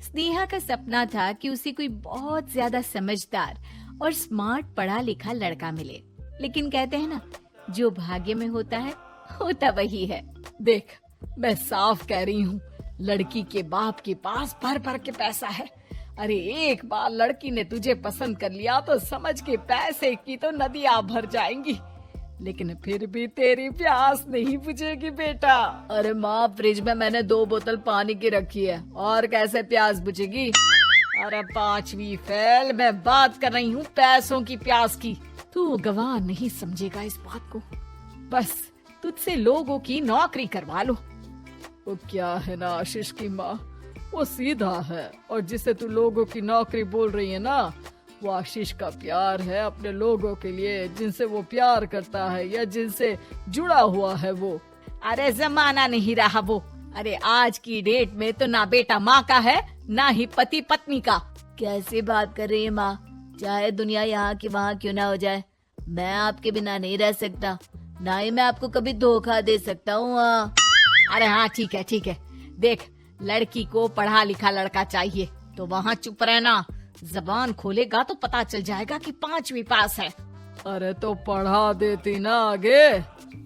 स्नेहा का सपना था कि उसे कोई बहुत ज्यादा समझदार और स्मार्ट पढ़ा लिखा लड़का मिले, लेकिन कहते हैं ना, जो भाग्य में होता है होता वही है। देख, मैं साफ कह रही हूँ, लड़की के बाप के पास भर भर के पैसा है। अरे एक बार लड़की ने तुझे पसंद कर लिया तो समझ के पैसे की तो नदियाँ भर जाएंगी, लेकिन फिर भी तेरी प्यास नहीं बुझेगी बेटा। अरे माँ, फ्रिज में मैंने 2 बोतल पानी की रखी है, और कैसे प्यास बुझेगी। अरे 5वीं फेल, मैं बात कर रही हूँ पैसों की प्यास की। तू गवाह नहीं समझेगा इस बात को। बस तुझसे लोगों की नौकरी करवा लो। वो क्या है ना आशीष की माँ, वो सीधा है, और जिसे तू लोगों की नौकरी बोल रही है ना, वो आशीष का प्यार है अपने लोगों के लिए, जिनसे वो प्यार करता है या जिनसे जुड़ा हुआ है वो। अरे जमाना नहीं रहा वो। अरे आज की डेट में तो ना बेटा माँ का है, ना ही पति पत्नी का। कैसी बात कर रही है माँ? चाहे दुनिया यहाँ की वहाँ क्यों ना हो जाए, मैं आपके बिना नहीं रह सकता, ना ही मैं आपको कभी धोखा दे सकता हूँ। अरे हाँ, ठीक है ठीक है। देख, लड़की को पढ़ा लिखा लड़का चाहिए तो वहाँ चुप रहना। जबान खोलेगा तो पता चल जाएगा कि 5वीं पास है। अरे तो पढ़ा देती ना आगे।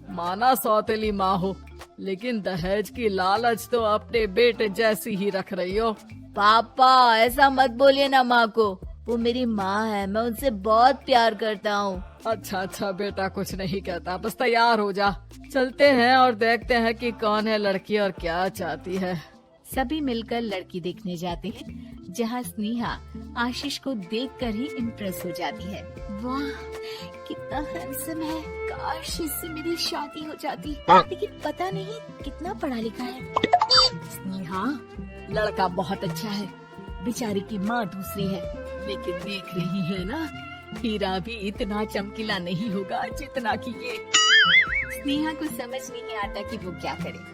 माना सौतेली माँ हो, लेकिन दहेज की लालच तो अपने बेटे जैसी ही रख रही हो। पापा ऐसा मत बोलिए ना माँ को, वो मेरी माँ है, मैं उनसे बहुत प्यार करता हूँ। अच्छा बेटा, कुछ नहीं कहता, बस तैयार हो जा, चलते हैं और देखते हैं कि कौन है लड़की और क्या चाहती है। सभी मिलकर लड़की देखने जाते हैं, जहाँ स्नेहा आशीष को देखकर ही इम्प्रेस हो जाती है। वाह, कितना हैंडसम है, काश इससे मेरी शादी हो जाती, लेकिन पता नहीं कितना पढ़ा लिखा है। स्नेहा, लड़का बहुत अच्छा है, बेचारी की माँ दूसरी है, लेकिन देख रही है ना, हीरा भी इतना चमकीला नहीं होगा जितना कि ये। स्नेहा को समझ नहीं आता कि वो क्या करे।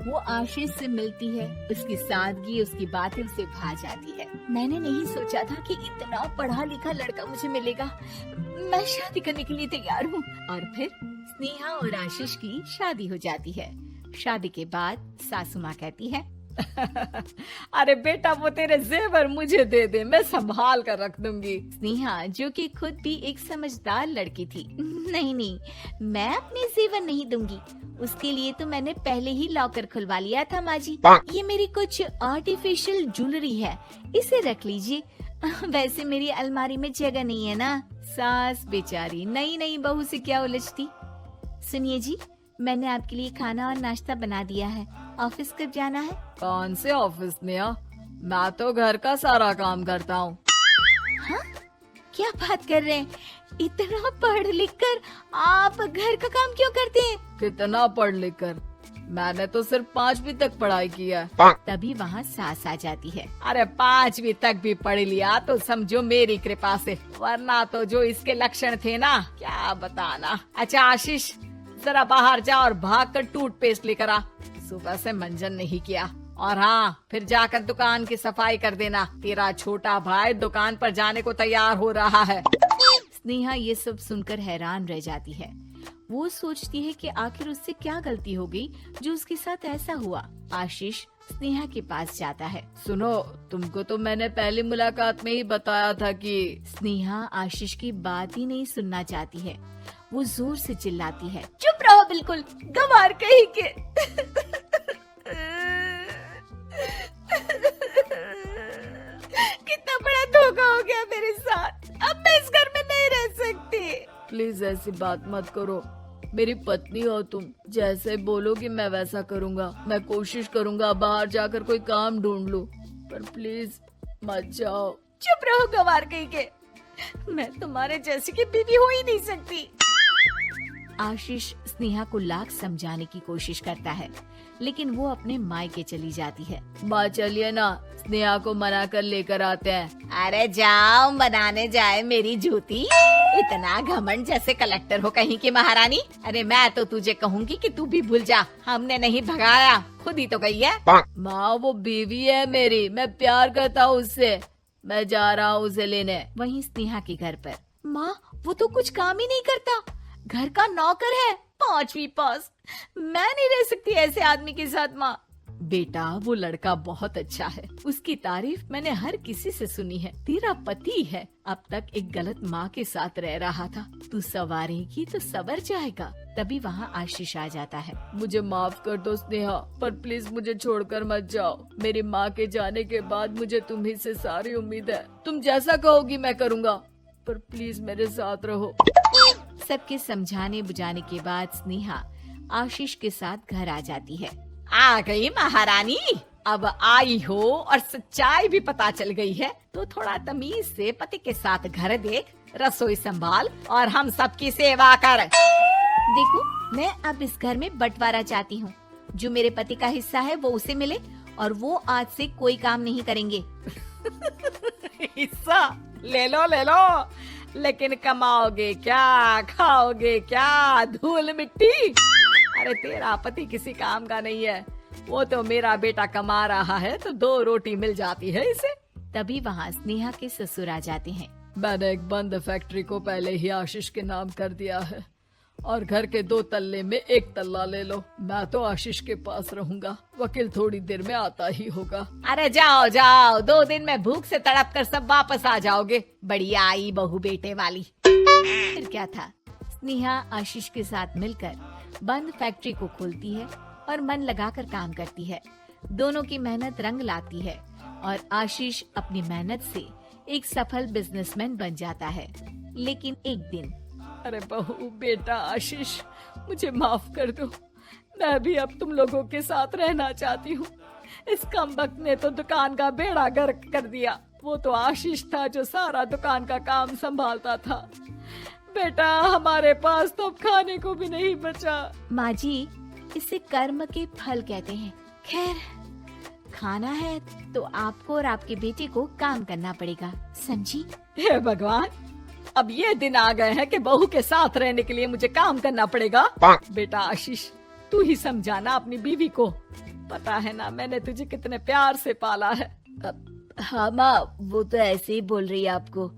वो आशीष से मिलती है, उसकी सादगी, उसकी बातें उसे भा जाती है। मैंने नहीं सोचा था कि इतना पढ़ा लिखा लड़का मुझे मिलेगा, मैं शादी करने के लिए तैयार हूँ। और फिर स्नेहा और आशीष की शादी हो जाती है। शादी के बाद सासू माँ कहती है, अरे बेटा, वो तेरे जेवर मुझे दे दे, मैं संभाल कर रख दूंगी। स्नेहा, जो कि खुद भी एक समझदार लड़की थी, नहीं, मैं अपने जेवर नहीं दूंगी, उसके लिए तो मैंने पहले ही लॉकर खुलवा लिया था माँ जी। ये मेरी कुछ आर्टिफिशियल ज्वेलरी है, इसे रख लीजिए, वैसे मेरी अलमारी में जगह नहीं है ना। सास बेचारी नई बहू से क्या उलझती। सुनिए जी, मैंने आपके लिए खाना और नाश्ता बना दिया है, ऑफिस कब जाना है? कौन से ऑफिस में? मैं तो घर का सारा काम करता हूँ। हाँ? क्या बात कर रहे हैं? इतना पढ़ लिख कर आप घर का काम क्यों करते हैं? कितना पढ़ लिख कर? मैंने तो सिर्फ 5वीं तक पढ़ाई की है। तभी वहाँ सास आ जाती है। अरे 5वीं तक भी पढ़ लिया तो समझो मेरी कृपा से, वरना तो जो इसके लक्षण थे ना, क्या बताना। अच्छा आशीष, जरा बाहर जा और भाग कर टूथपेस्ट लेकर आ, सुबह से मंजन नहीं किया। और हाँ, फिर जाकर दुकान की सफाई कर देना, तेरा छोटा भाई दुकान पर जाने को तैयार हो रहा है। स्नेहा ये सब सुनकर हैरान रह जाती है। वो सोचती है कि आखिर उससे क्या गलती हो गई जो उसके साथ ऐसा हुआ। आशीष स्नेहा के पास जाता है। सुनो, तुमको तो मैंने पहली मुलाकात में ही बताया था कि। स्नेहा आशीष की बात ही नहीं सुनना चाहती है। वो जोर से चिल्लाती है, चुप रहो बिल्कुल, गंवार कहीं के। कितना बड़ा धोखा हो गया मेरे साथ, अब मैं इस घर में नहीं रह सकती। प्लीज ऐसी बात मत करो, मेरी पत्नी हो तुम, जैसे बोलोगी मैं वैसा करूँगा। मैं कोशिश करूँगा बाहर जाकर कोई काम ढूंढ लूँ, पर प्लीज मत जाओ। चुप रहो गंवार कहीं के, मैं तुम्हारे जैसी की बीवी हो ही नहीं सकती। आशीष स्नेहा को लाख समझाने की कोशिश करता है, लेकिन वो अपने मायके चली जाती है। माँ चलिए ना, स्नेहा को मना कर लेकर आते हैं। अरे जाओ, बनाने जाए मेरी जूती, इतना घमंड जैसे कलेक्टर हो कहीं की महारानी। अरे मैं तो तुझे कहूँगी कि तू भी भूल जा, हमने नहीं भगाया, खुद ही तो गई है। माँ वो बीवी है मेरी, मैं प्यार करता हूँ उससे, मैं जा रहा हूँ उसे लेने। वहीं स्नेहा के घर पर, माँ वो तो कुछ काम ही नहीं करता, घर का नौकर है, 5वीं पास, मैं नहीं रह सकती ऐसे आदमी के साथ। माँ बेटा वो लड़का बहुत अच्छा है, उसकी तारीफ मैंने हर किसी से सुनी है। तेरा पति है, अब तक एक गलत माँ के साथ रह रहा था, तू संवारेगी तो संवर जाएगा। तभी वहाँ आशीष आ जाता है। मुझे माफ कर दो स्नेहा, पर प्लीज मुझे छोड़कर मत जाओ। मेरी माँ के जाने के बाद मुझे तुम्ही से सारी उम्मीद है। तुम जैसा कहोगी मैं करूँगा, पर प्लीज मेरे साथ रहो। सबके समझाने बुझाने के बाद स्नेहा आशीष के साथ घर आ जाती है। आ गई महारानी, अब आई हो और सच्चाई भी पता चल गई है, तो थोड़ा तमीज से पति के साथ घर देख, रसोई संभाल और हम सबकी सेवा कर। देखो, मैं अब इस घर में बंटवारा चाहती हूँ। जो मेरे पति का हिस्सा है वो उसे मिले और वो आज से कोई काम नहीं करेंगे। हिस्सा ले लो, लेकिन कमाओगे क्या, खाओगे क्या, धूल मिट्टी। अरे तेरा पति किसी काम का नहीं है, वो तो मेरा बेटा कमा रहा है तो 2 रोटी मिल जाती है इसे। तभी वहाँ स्नेहा के ससुर आ जाते हैं। मैंने एक बंद फैक्ट्री को पहले ही आशीष के नाम कर दिया है और घर के 2 तल्ले में 1 तल्ला ले लो। मैं तो आशीष के पास रहूंगा, वकील थोड़ी देर में आता ही होगा। अरे जाओ 2 दिन में भूख से तड़प कर सब वापस आ जाओगे। बढ़िया आई बहू बेटे वाली। फिर क्या था, स्नेहा आशीष के साथ मिलकर बंद फैक्ट्री को खोलती है और मन लगाकर काम करती है। दोनों की मेहनत रंग लाती है और आशीष अपनी मेहनत से एक सफल बिजनेसमैन बन जाता है। लेकिन एक दिन, अरे बहू बेटा आशीष, मुझे माफ कर दो, मैं भी अब तुम लोगों के साथ रहना चाहती हूँ। इस कमबख्त ने तो दुकान का बेड़ा गर्क कर दिया। वो तो आशीष था जो सारा दुकान का काम संभालता था। बेटा हमारे पास तो अब खाने को भी नहीं बचा। माँ जी, इसे कर्म के फल कहते हैं। खैर, खाना है तो आपको और आपके बेटे को काम करना पड़ेगा, समझी? हे भगवान, अब ये दिन आ गए हैं कि बहू के साथ रहने के लिए मुझे काम करना पड़ेगा। बेटा आशीष, तू ही समझाना अपनी बीवी को। पता है ना मैंने तुझे कितने प्यार से पाला है। हाँ माँ, वो तो ऐसे ही बोल रही है आपको।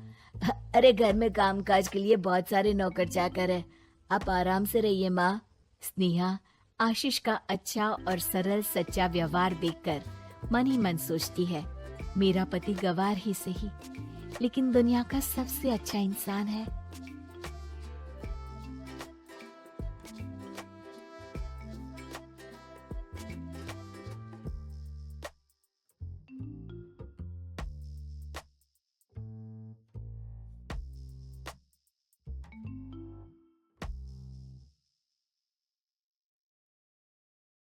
अरे घर में कामकाज के लिए बहुत सारे नौकर चाकर है, आप आराम से रहिए माँ। स्नेहा आशीष का अच्छा और सरल सच्चा व्यवहार देखकर मन ही मन सोचती है, मेरा पति गवार ही सही, लेकिन दुनिया का सबसे अच्छा इंसान है।